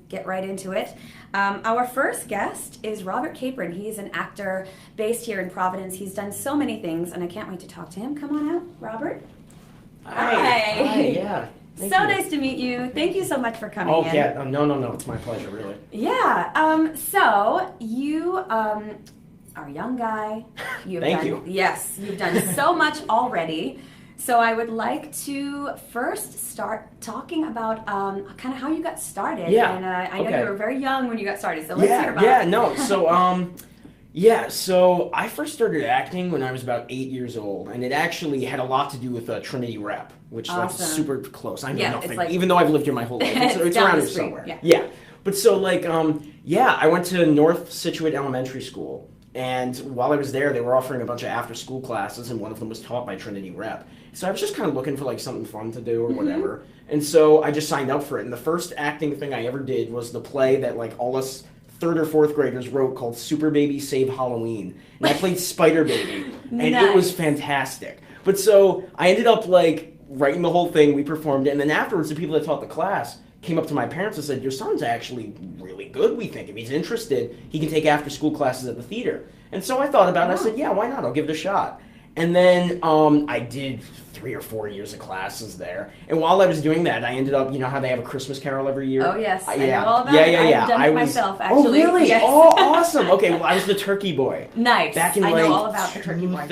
get right into it. Our first guest is Robert Capron. He's an actor based here in Providence. He's done so many things, and I can't wait to talk to him. Come on out, Robert. Hi, yeah. So nice to meet you. Thank you so much for coming in. Oh, yeah. No. It's my pleasure, really. Yeah. So you are a young guy. Thank you. Yes. You've done so much already. So I would like to first start talking about kind of how you got started. Yeah. And I know you were very young when you got started. So let's hear about it. Yeah, no. So, so I first started acting when I was about 8 years old, and it actually had a lot to do with Trinity Rep, which is like super close. I know nothing, even though I've lived here my whole life. It's around here somewhere. Yeah. But so I went to North Situate Elementary School, and while I was there, they were offering a bunch of after-school classes, and one of them was taught by Trinity Rep. So I was just kind of looking for like something fun to do or whatever, and so I just signed up for it. And the first acting thing I ever did was the play that like all us third or fourth graders wrote called Super Baby Save Halloween. And I played Spider Baby. And it was fantastic. But so I ended up like writing the whole thing, we performed it, and then afterwards the people that taught the class came up to my parents and said, your son's actually really good, we think. If he's interested, he can take after school classes at the theater. And so I thought about it, I said, yeah, why not? I'll give it a shot. And then I did 3 or 4 years of classes there. And while I was doing that, I ended up, you know how they have a Christmas Carol every year? Oh, yes. I know all about it. I've done it myself, actually. Oh, really? Yes. Oh, awesome. Okay, well, I was the turkey boy. Nice. I know all about the turkey boy.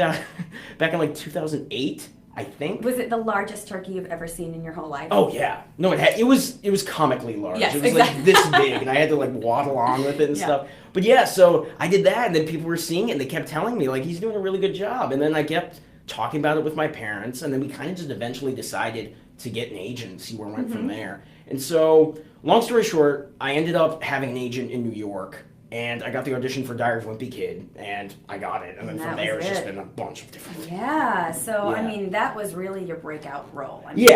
Back in like 2008, I think. Was it the largest turkey you've ever seen in your whole life? Oh, yeah. No, it was comically large. Yes, it was like this big, and I had to like waddle on with it and stuff. But yeah, so I did that, and then people were seeing it, and they kept telling me, like, he's doing a really good job. And then I kept talking about it with my parents, and then we kind of just eventually decided to get an agent and see where we went from there. And so, long story short, I ended up having an agent in New York, and I got the audition for Diary of a Wimpy Kid, and I got it. And then from there, it's just been a bunch of different things. Yeah, so, I mean, that was really your breakout role. I mean,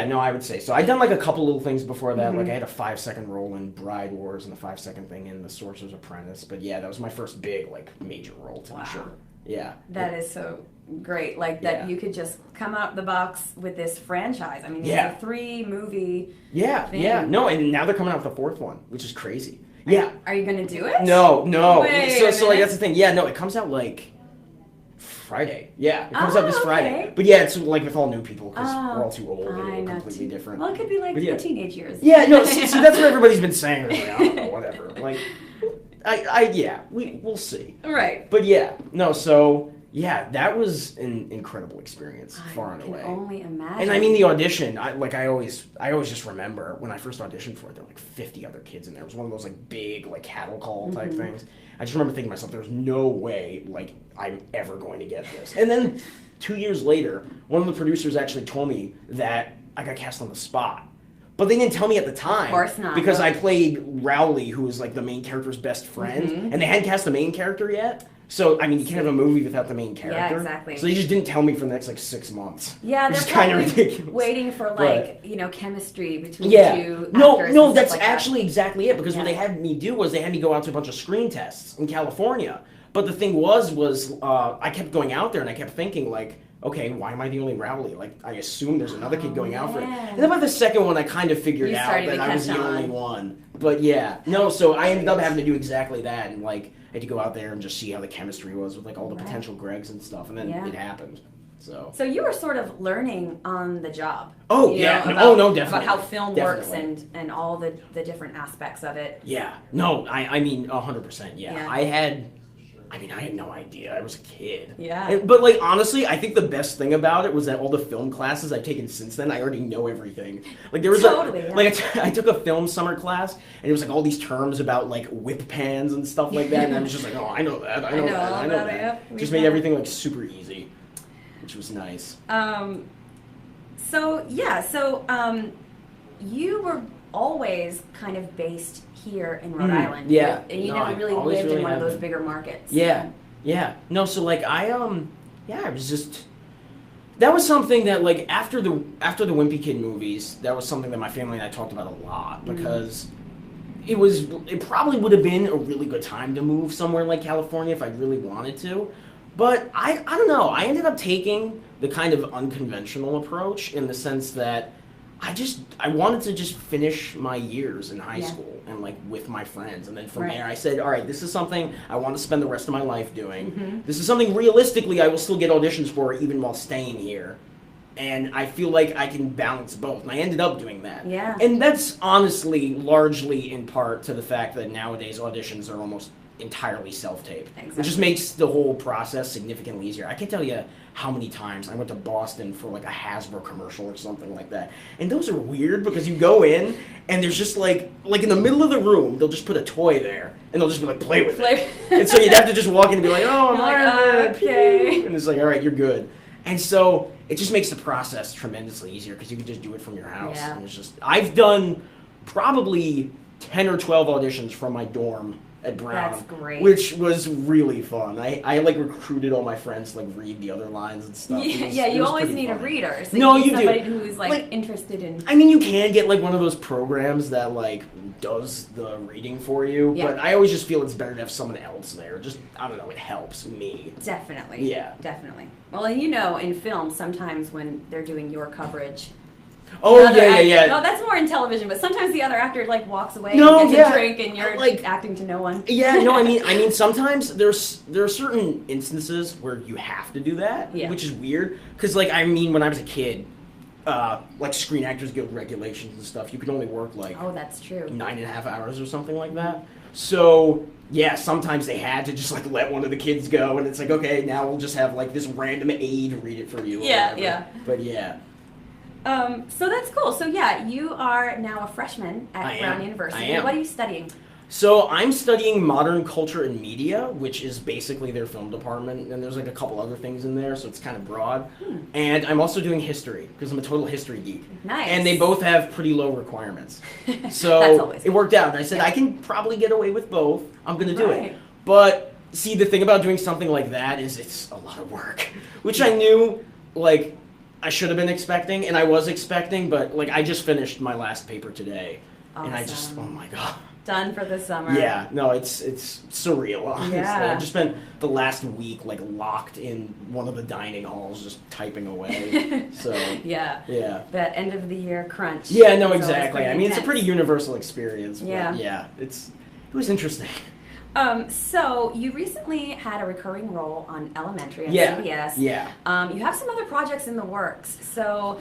no, I would say so. I'd done like a couple little things before that. Like I had a 5-second role in Bride Wars and a 5-second thing in The Sorcerer's Apprentice. But yeah, that was my first big, like, major role, to be sure. Yeah. That is so great. Like, that you could just come out the box with this franchise. I mean, it's a 3-movie thing. Yeah. No, and now they're coming out with the 4th one, which is crazy. Yeah. Are you going to do it? No. So like, that's the thing. Yeah, no, it comes out like Friday. Yeah, it comes out this Friday. But yeah, it's like with all new people because we're all too old and we're completely different. Well, it could be like the teenage years. Yeah, no, see, that's what everybody's been saying. Like, I don't know, whatever. Like, we'll see. Right. But yeah, no, so yeah, that was an incredible experience, far and away. I can only imagine. And I mean, the audition, I always just remember when I first auditioned for it, there were like 50 other kids in there. It was one of those like big, like cattle call type things. I just remember thinking to myself, there's no way, like, I'm ever going to get this. And then 2 years later, one of the producers actually told me that I got cast on the spot. But they didn't tell me at the time. Of course not. Because I played Rowley, who was like the main character's best friend, and they hadn't cast the main character yet. So, I mean, you can't have a movie without the main character. Yeah, exactly. So they just didn't tell me for the next, like, 6 months. Yeah, they're kind of ridiculous. Waiting for, like, chemistry between the two actors. No, that's like actually exactly it. Because what they had me do was they had me go out to a bunch of screen tests in California. But the thing was I kept going out there and I kept thinking, like, okay, why am I the only Rowley? Like, I assume there's another kid going out for it. And then by the second one, I kind of figured out that I was the only one. But yeah, no, so I ended up having to do exactly that. And, like, I had to go out there and just see how the chemistry was with like all the potential Gregs and stuff, and then it happened. So you were sort of learning on the job. Oh yeah, definitely about how film works and all the different aspects of it. Yeah, no, I mean 100%. Yeah, I had no idea. I was a kid. Yeah. But, like, honestly, I think the best thing about it was that all the film classes I've taken since then, I already know everything. Like, there was I took a film summer class, and it was, like, all these terms about, like, whip pans and stuff like that, and I was just like, oh, I know that. I know that. Just made everything, like, super easy, which was nice. You were always kind of based here in Rhode Island. Yeah. And you never really lived in one of those bigger markets. Yeah. No, so like I was just that was something that like after the Wimpy Kid movies, that was something that my family and I talked about a lot because it probably would have been a really good time to move somewhere like California if I really wanted to. But I don't know. I ended up taking the kind of unconventional approach in the sense that I wanted to just finish my years in high school and like with my friends. And then from there I said, all right, this is something I want to spend the rest of my life doing. This is something realistically I will still get auditions for even while staying here. And I feel like I can balance both. And I ended up doing that. Yeah. And that's honestly largely in part to the fact that nowadays auditions are almost entirely self-tape. Exactly. It just makes the whole process significantly easier. I can't tell you how many times I went to Boston for like a Hasbro commercial or something like that. And those are weird because you go in and there's just like in the middle of the room, they'll just put a toy there and they'll just be like, play with it. And so you'd have to just walk in and be like, oh, I'm like, okay. And it's like, all right, you're good. And so it just makes the process tremendously easier because you can just do it from your house. Yeah. And it's just, I've done probably 10 or 12 auditions from my dorm at Brown. That's great. Which was really fun. I like recruited all my friends to like read the other lines and stuff. You always need a reader. So no, you need somebody do. who's like interested in. I mean, you can get like one of those programs that like does the reading for you, but I always just feel it's better to have someone else there. Just, I don't know, it helps me. Definitely. Yeah. Definitely. Well, and you know, in film, sometimes when they're doing your coverage. Oh, yeah. No, that's more in television, but sometimes the other actor like walks away and gets a drink and you're like acting to no one. Yeah, no, I mean sometimes there are certain instances where you have to do that, which is weird. Because like, I mean, when I was a kid, like Screen Actors Guild regulations and stuff, you could only work like that's true 9.5 hours or something like that. So yeah, sometimes they had to just like let one of the kids go, and it's like, okay, now we'll just have like this random aide read it for you. Yeah. But yeah. So that's cool. So yeah, you are now a freshman at Brown University. I am. What are you studying? So I'm studying modern culture and media, which is basically their film department, and there's like a couple other things in there, so it's kind of broad. And I'm also doing history, because I'm a total history geek. Nice. And they both have pretty low requirements. So it worked out. And I said, I can probably get away with both. I'm going to do it. But see, the thing about doing something like that is it's a lot of work, which I knew, like, I should have been expecting, and I was expecting, but like I just finished my last paper today, and I just, oh my god. Done for the summer. Yeah, no, it's surreal, honestly. Yeah. I've just spent the last week like locked in one of the dining halls just typing away. So yeah. That end of the year crunch. Yeah, no, exactly. I mean, it's a pretty universal experience. Yeah. But yeah, it was interesting. So you recently had a recurring role on Elementary on CBS. Yeah. You have some other projects in the works. So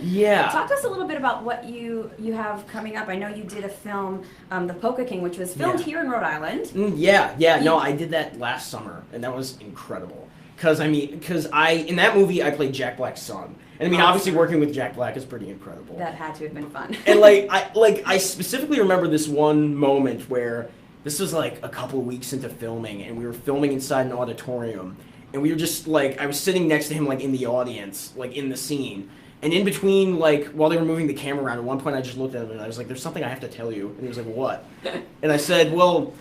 talk to us a little bit about what you have coming up. I know you did a film, The Polka King, which was filmed here in Rhode Island. No, I did that last summer, and that was incredible. Because in that movie I played Jack Black's son. And I mean, obviously working with Jack Black is pretty incredible. That had to have been fun. And I specifically remember this one moment where this was like a couple of weeks into filming, and we were filming inside an auditorium, and we were just like, I was sitting next to him like in the audience, like in the scene, and in between, like while they were moving the camera around, at one point I just looked at him and I was like, there's something I have to tell you. And he was like, what? And I said, well,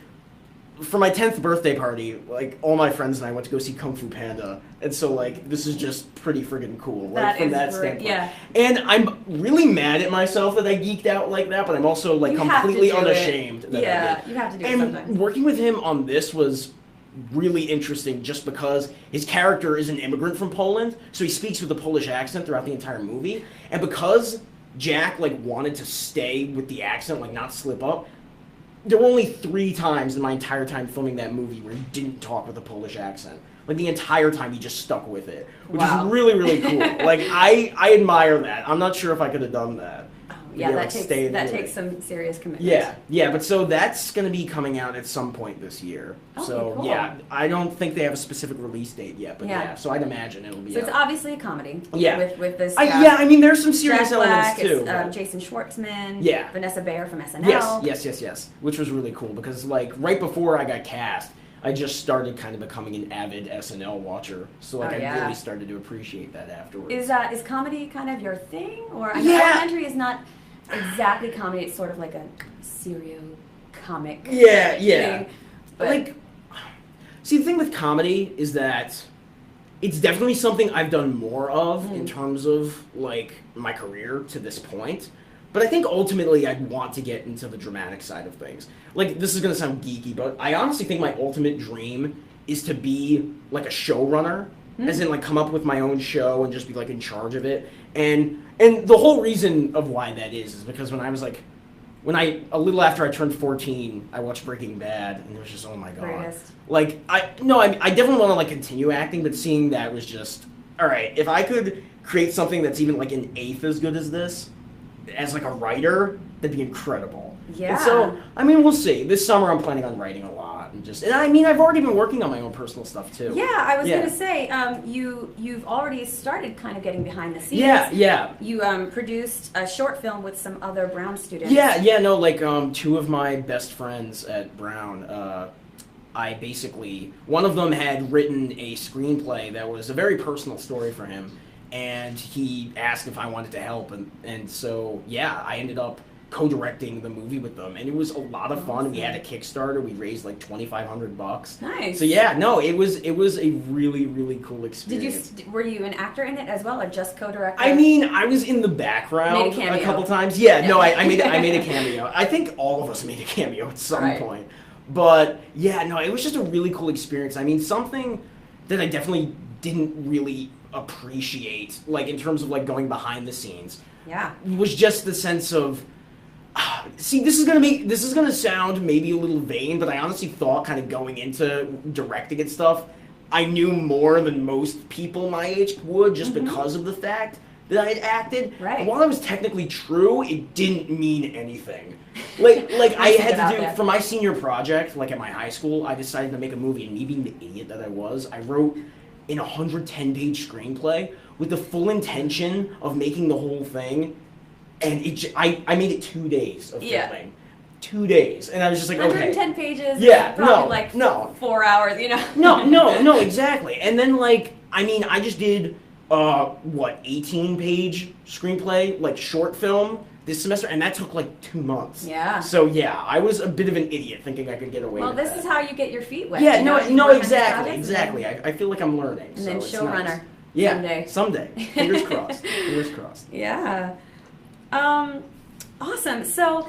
for my 10th birthday party, like all my friends and I went to go see Kung Fu Panda, and so like this is just pretty friggin' cool, like from that standpoint. Yeah. And I'm really mad at myself that I geeked out like that, but I'm also like completely unashamed that I did. You have to do it and sometimes. Working with him on this was really interesting just because his character is an immigrant from Poland, so he speaks with a Polish accent throughout the entire movie, and because Jack like wanted to stay with the accent, like not slip up, there were only 3 times in my entire time filming that movie where he didn't talk with a Polish accent. Like the entire time he just stuck with it, which is really, really cool. Like I admire that. I'm not sure if I could have done that. Yeah, that takes some serious commitment. Yeah, but so that's going to be coming out at some point this year. So cool. yeah, I don't think they have a specific release date yet, but so I'd imagine it'll be. So it's obviously a comedy. Yeah. With this. I mean, there's some serious elements too. It's, Jason Schwartzman. Yeah. Vanessa Bayer from SNL. Yes. Which was really cool because like right before I got cast, I just started kind of becoming an avid SNL watcher, so like I really started to appreciate that afterwards. Is comedy kind of your thing, or I know Elementary is not exactly comedy? It's sort of like a serio comic. Yeah. Thing, but like, see, the thing with comedy is that it's definitely something I've done more of in terms of like my career to this point. But I think ultimately I'd want to get into the dramatic side of things. Like, this is going to sound geeky, but I honestly think my ultimate dream is to be like a showrunner, as in like come up with my own show and just be like in charge of it. And the whole reason of why that is because when a little after I turned 14, I watched Breaking Bad, and it was just, oh my god. Greatest. Like, I definitely want to, like, continue acting, but seeing that was just, all right, if I could create something that's even, like, an eighth as good as this, as, like, a writer, that'd be incredible. Yeah. And so, I mean, we'll see. This summer I'm planning on writing a lot. And I mean, I've already been working on my own personal stuff, too. Yeah, I was going to say, you've already started kind of getting behind the scenes. Yeah. You produced a short film with some other Brown students. Yeah, two of my best friends at Brown, one of them had written a screenplay that was a very personal story for him, and he asked if I wanted to help, and so, yeah, I ended up co-directing the movie with them, and it was a lot of fun. We had a Kickstarter. We raised like $2,500. Nice. So yeah, no, it was a really, really cool experience. Were you an actor in it as well, or just co-director? I mean, I was in the background a couple times. Yeah, no, I made a cameo. I think all of us made a cameo at some point. But yeah, no, it was just a really cool experience. I mean, something that I definitely didn't really appreciate, like in terms of like going behind the scenes. Yeah. Was just the sense of, see, this is gonna sound maybe a little vain, but I honestly thought, kind of going into directing and stuff, I knew more than most people my age would, just because of the fact that I had acted. Right. And while that was technically true, it didn't mean anything. Like I had to do for my senior project, like at my high school, I decided to make a movie, and me being the idiot that I was, I wrote an 110-page screenplay with the full intention of making the whole thing. And I made it 2 days of filming. Yeah. 2 days. And I was just like, 110 pages. Yeah, probably 4 hours, you know? No, exactly. And then, like, I mean, I just did, 18-page screenplay, like, short film this semester, and that took, like, 2 months. Yeah. So, yeah, I was a bit of an idiot thinking I could get away with that. Well, this is how you get your feet wet. Yeah, no, exactly. I feel like I'm learning. And then showrunner. Nice. Yeah, someday. Fingers crossed. Fingers crossed. Yeah. Awesome. So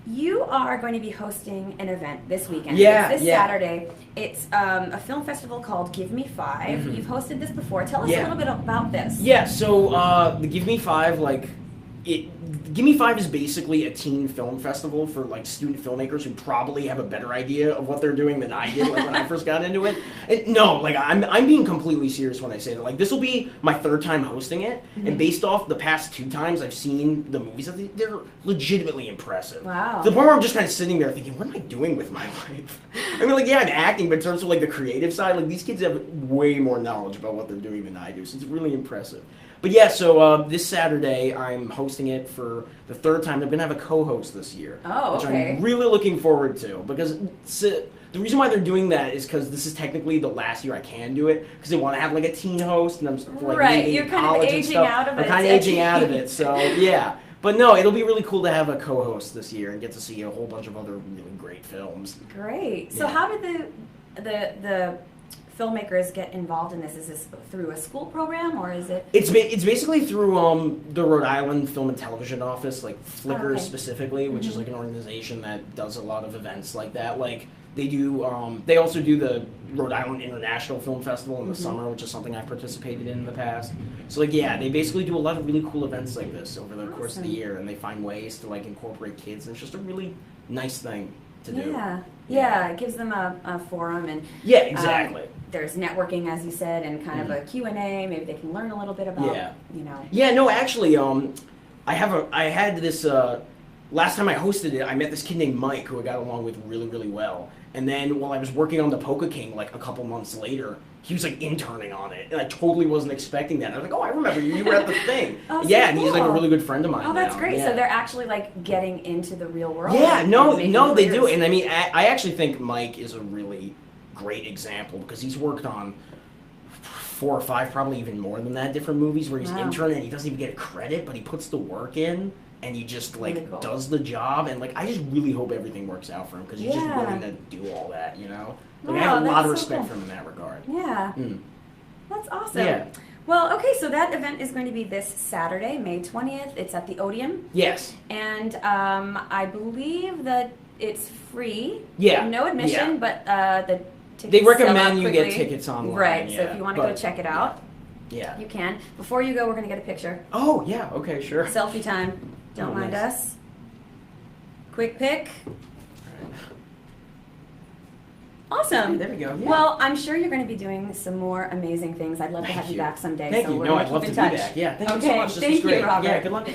you are going to be hosting an event this weekend. It's this Saturday. It's a film festival called Give Me Five. You've hosted this before. Tell us a little bit about this. Yeah, so the Give Me Five, Give Me Five is basically a teen film festival for like student filmmakers who probably have a better idea of what they're doing than I did when I first got into it. I'm being completely serious when I say that. Like, this will be my third time hosting it, and based off the past 2 times I've seen the movies, they're legitimately impressive. Wow. To the point where I'm just kind of sitting there thinking, what am I doing with my life? I mean, like, yeah, I'm acting, but in terms of like the creative side, like these kids have way more knowledge about what they're doing than I do, so it's really impressive. But yeah, so this Saturday I'm hosting it for the 3rd time. I'm going to have a co-host this year. Oh, which okay. I'm really looking forward to, because the reason why they're doing that is because this is technically the last year I can do it, because they want to have like a teen host, and I'm like you're kind of aging out of it. I'm kind of aging out of it, so yeah. But no, it'll be really cool to have a co-host this year and get to see a whole bunch of other really great films. Great. So how did the filmmakers get involved in this? Is this through a school program, or is it? It's basically through the Rhode Island Film and Television Office, like Flickr specifically, which is like an organization that does a lot of events like that. Like they do, they also do the Rhode Island International Film Festival in the summer, which is something I've participated in the past. So like, yeah, they basically do a lot of really cool events like this over the course of the year, and they find ways to like incorporate kids, and it's just a really nice thing to do. Yeah, it gives them a forum, and exactly. There's networking, as you said, and kind of a Q&A. Maybe they can learn a little bit about, Yeah, no, actually, I had this, last time I hosted it, I met this kid named Mike who I got along with really, really well. And then while I was working on the Polka King, like a couple months later, he was like interning on it, and I totally wasn't expecting that. I was like, "Oh, I remember you. You were at the thing." Oh, yeah, so and cool. he's like a really good friend of mine. Oh, that's now. great. Yeah. So they're actually like getting into the real world. Yeah, no, they do. And I mean, I actually think Mike is a really great example, because he's worked on 4 or 5, probably even more than that, different movies where he's interning and he doesn't even get a credit, but he puts the work in. And he just like really cool. does the job, and like I just really hope everything works out for him, because he's just willing to do all that, you know. Like, I have a lot of respect for him in that regard. Yeah, that's awesome. Yeah. Well, okay, so that event is going to be this Saturday, May 20th. It's at the Odeum. Yes. And I believe that it's free. Yeah. No admission, but the tickets. They recommend you get tickets online. Right. So if you want to go check it out, you can. Before you go, we're going to get a picture. Oh yeah. Okay. Sure. Selfie time. Don't mind us. Quick pick. Awesome. There we go. Yeah. Well, I'm sure you're going to be doing some more amazing things. I'd love to have you back someday. Thank you. No, I'd love to be back. Yeah, thank you so much. This was great. Thank you, Robert. Yeah, good luck.